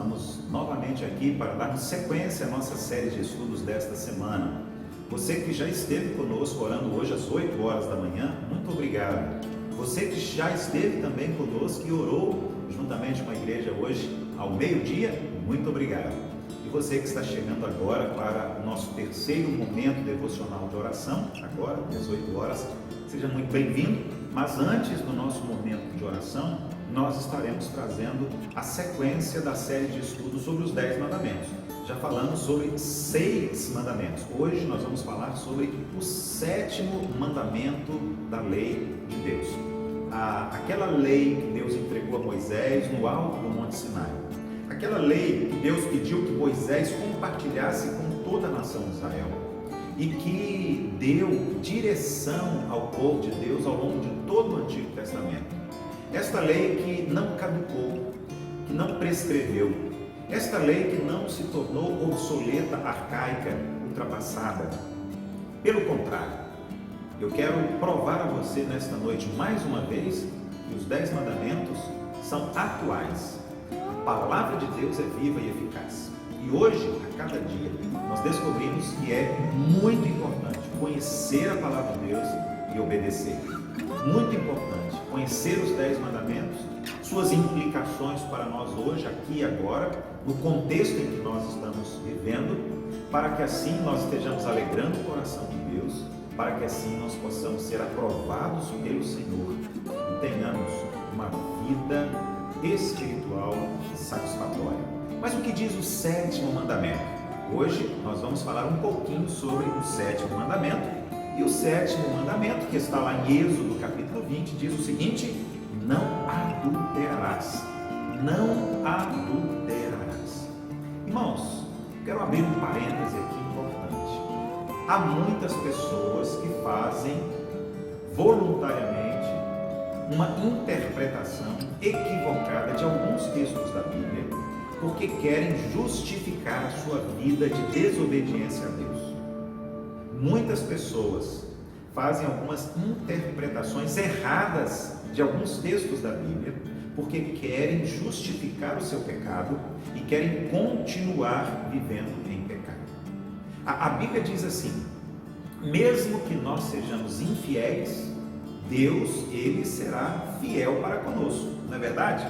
Estamos novamente aqui para darmos sequência à nossa série de estudos desta semana. Você que já esteve conosco orando hoje às 8 horas da manhã, muito obrigado. Você que já esteve também conosco e orou juntamente com a igreja hoje ao meio-dia, muito obrigado. E você que está chegando agora para o nosso terceiro momento devocional de oração, agora às 8 horas, seja muito bem-vindo. Mas antes do nosso momento de oração, nós estaremos trazendo a sequência da série de estudos sobre os 10 mandamentos. Já falamos sobre 6 mandamentos. Hoje nós vamos falar sobre o 7º mandamento da lei de Deus. Aquela lei que Deus entregou a Moisés no alto do Monte Sinai. Aquela lei que Deus pediu que Moisés compartilhasse com toda a nação de Israel. E que deu direção ao povo de Deus ao longo de todo o Antigo Testamento. Esta lei que não caducou, que não prescreveu. Esta lei que não se tornou obsoleta, arcaica, ultrapassada. Pelo contrário, eu quero provar a você nesta noite, mais uma vez, que os 10 mandamentos são atuais. A palavra de Deus é viva e eficaz. E hoje, a cada dia, nós descobrimos que é muito importante conhecer a palavra de Deus e obedecer. Muito importante conhecer os 10 mandamentos, suas implicações para nós hoje, aqui e agora, no contexto em que nós estamos vivendo, para que assim nós estejamos alegrando o coração de Deus, para que assim nós possamos ser aprovados pelo Senhor e tenhamos uma vida espiritual satisfatória. Mas o que diz o 7º mandamento? Hoje nós vamos falar um pouquinho sobre o 7º mandamento. E o 7º mandamento, que está lá em Êxodo capítulo 20, diz o seguinte: não adulterarás. Não adulterarás. Irmãos, quero abrir um parêntese aqui importante. Há muitas pessoas que fazem voluntariamente uma interpretação equivocada de alguns textos da Bíblia, porque querem justificar a sua vida de desobediência a Deus. Muitas pessoas fazem algumas interpretações erradas de alguns textos da Bíblia, porque querem justificar o seu pecado e querem continuar vivendo em pecado. A Bíblia diz assim: mesmo que nós sejamos infiéis, Deus, Ele será fiel para conosco. Não é verdade?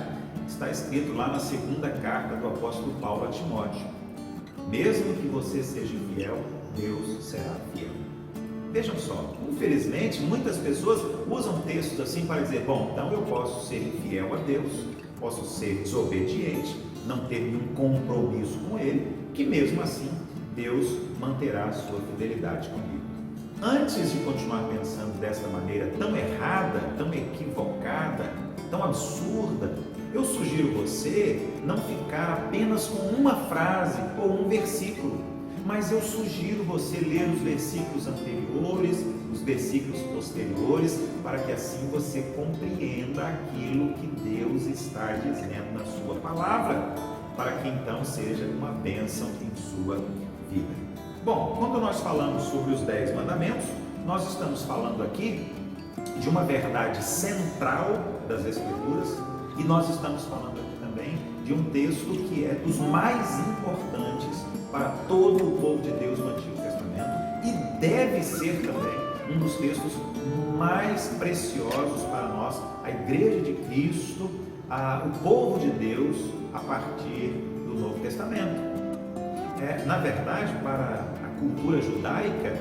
Está escrito lá na segunda carta do apóstolo Paulo a Timóteo. Mesmo que você seja infiel, Deus será fiel. Vejam só, infelizmente muitas pessoas usam textos assim para dizer: bom, então eu posso ser infiel a Deus, posso ser desobediente, não ter nenhum compromisso com Ele, que mesmo assim Deus manterá a sua fidelidade comigo. Antes de continuar pensando dessa maneira tão errada, tão equivocada, tão absurda, eu sugiro você não ficar apenas com uma frase ou um versículo, mas eu sugiro você ler os versículos anteriores, os versículos posteriores, para que assim você compreenda aquilo que Deus está dizendo na sua palavra, para que então seja uma bênção em sua vida. Bom, quando nós falamos sobre os 10 mandamentos, nós estamos falando aqui de uma verdade central das Escrituras, e nós estamos falando aqui também de um texto que é dos mais importantes para todo o povo de Deus no Antigo Testamento e deve ser também um dos textos mais preciosos para nós, a Igreja de Cristo, o povo de Deus, a partir do Novo Testamento. Na verdade, para a cultura judaica,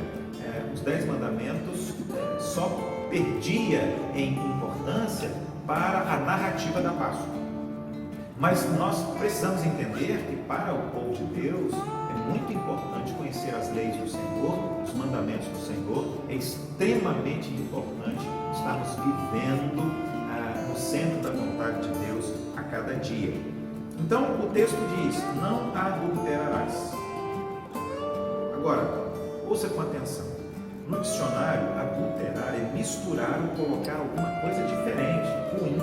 os 10 mandamentos só perdia em importância para a narrativa da Páscoa. Mas nós precisamos entender que para o povo de Deus é muito importante conhecer as leis do Senhor, os mandamentos do Senhor. É extremamente importante estarmos vivendo no centro da vontade de Deus a cada dia. Então o texto diz: não adulterarás. Agora, ouça com atenção. No dicionário, adulterar é misturar ou colocar alguma coisa diferente, ruim,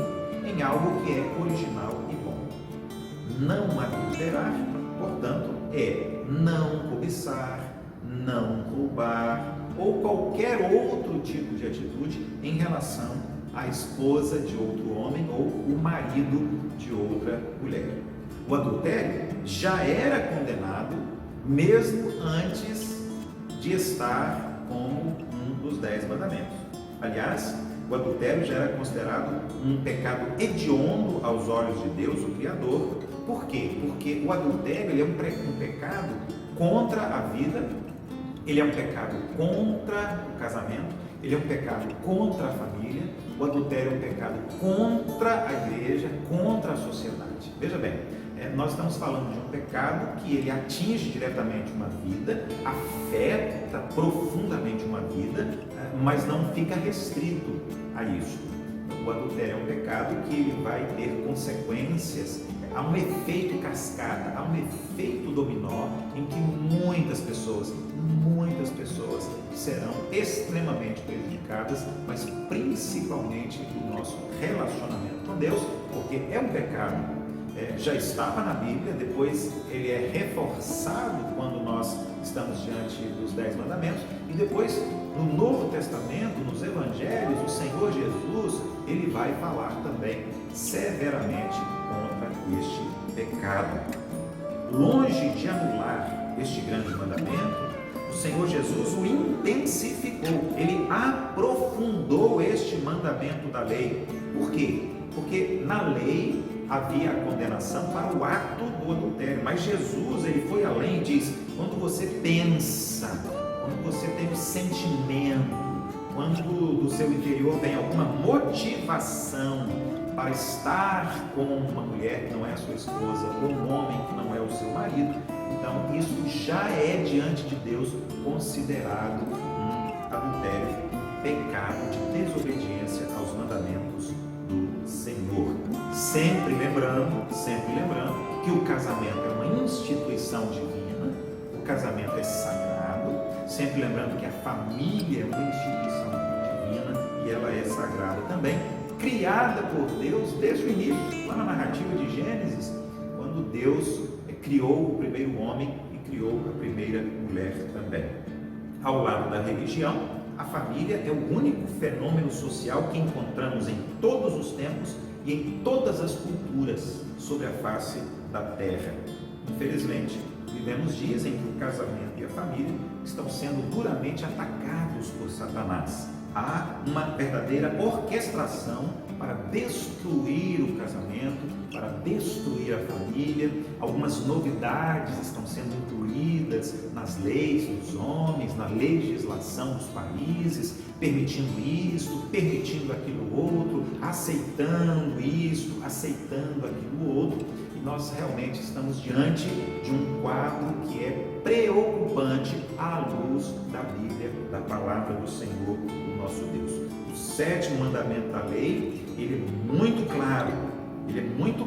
em algo que é original e bom. Não adulterar, portanto, é não cobiçar, não roubar ou qualquer outro tipo de atitude em relação à esposa de outro homem ou o marido de outra mulher. O adultério já era condenado mesmo antes de estar como um dos 10 mandamentos. Aliás, o adultério já era considerado um pecado hediondo aos olhos de Deus, o Criador. Por quê? Porque o adultério ele é um pecado contra a vida, ele é um pecado contra o casamento, ele é um pecado contra a família, o adultério é um pecado contra a igreja, contra a sociedade. Veja bem, nós estamos falando de um pecado que ele atinge diretamente uma vida, afeta profundamente uma vida, mas não fica restrito a isso. O adultério é um pecado que ele vai ter consequências, há um efeito cascata, há um efeito dominó em que muitas pessoas serão extremamente prejudicadas, mas principalmente o nosso relacionamento com Deus, porque é um pecado. Já estava na Bíblia, depois ele é reforçado quando nós estamos diante dos 10 mandamentos, e depois no Novo Testamento, nos Evangelhos, o Senhor Jesus, ele vai falar também severamente contra este pecado. Longe de anular este grande mandamento, o Senhor Jesus o intensificou, ele aprofundou este mandamento da lei. Por quê? Porque na lei havia a condenação para o ato do adultério, mas Jesus ele foi além e diz: quando você pensa, quando você tem um sentimento, quando do seu interior vem alguma motivação para estar com uma mulher que não é a sua esposa, ou um homem que não é o seu marido, então isso já é diante de Deus considerado um adultério, pecado de desobediência aos mandamentos do Senhor. Sempre lembrando que o casamento é uma instituição divina, o casamento é sagrado, sempre lembrando que a família é uma instituição divina e ela é sagrada também, criada por Deus desde o início, lá na narrativa de Gênesis, quando Deus criou o primeiro homem e criou a primeira mulher também. Ao lado da religião, a família é o único fenômeno social que encontramos em todos os tempos e em todas as culturas sobre a face da terra. Infelizmente, vivemos dias em que o casamento e a família estão sendo duramente atacados por Satanás. Há uma verdadeira orquestração para destruir o casamento, para destruir a família. Algumas novidades estão sendo incluídas nas leis dos homens, na legislação dos países, permitindo isto, permitindo aquilo outro, aceitando isto, aceitando aquilo outro. E nós realmente estamos diante de um quadro que é preocupante à luz da Bíblia, da palavra do Senhor, do nosso Deus. O 7º mandamento da lei, ele é muito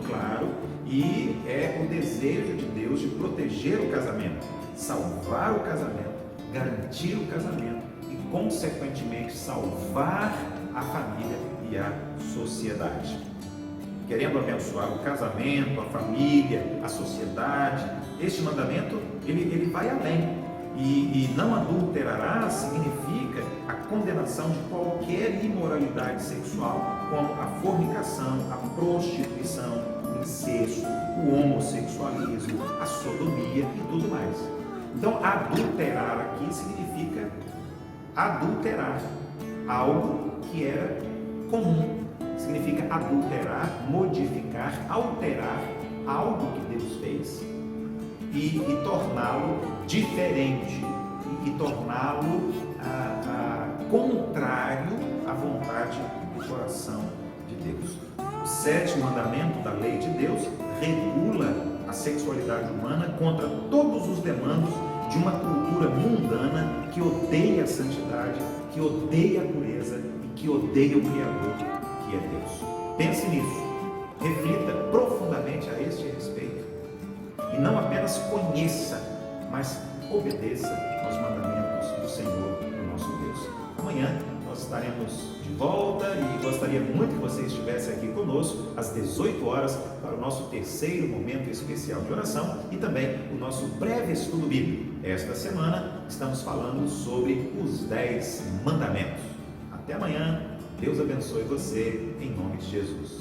claro e é o desejo de Deus de proteger o casamento, salvar o casamento, garantir o casamento e, consequentemente, salvar a família e a sociedade. Querendo abençoar o casamento, a família, a sociedade, este mandamento ele vai além. E não adulterará significa a condenação de qualquer imoralidade sexual, como a fornicação, a prostituição, o incesto, o homossexualismo, a sodomia e tudo mais. Então, adulterar aqui significa adulterar algo que era comum. Significa adulterar, modificar, alterar algo que Deus fez e torná-lo diferente e torná-lo contrário à vontade do coração de Deus. O 7º mandamento da lei de Deus regula a sexualidade humana contra todos os demandos de uma cultura mundana que odeia a santidade, que odeia a pureza e que odeia o Criador, que é Deus. Pense nisso, reflita profundamente a este respeito e não apenas conheça, mas obedeça aos mandamentos do Senhor, do nosso Deus. Amanhã nós estaremos de volta e gostaria muito que você estivesse aqui conosco às 18 horas para o nosso 3º momento especial de oração e também o nosso breve estudo bíblico. Esta semana estamos falando sobre os 10 mandamentos. Até amanhã. Deus abençoe você, em nome de Jesus.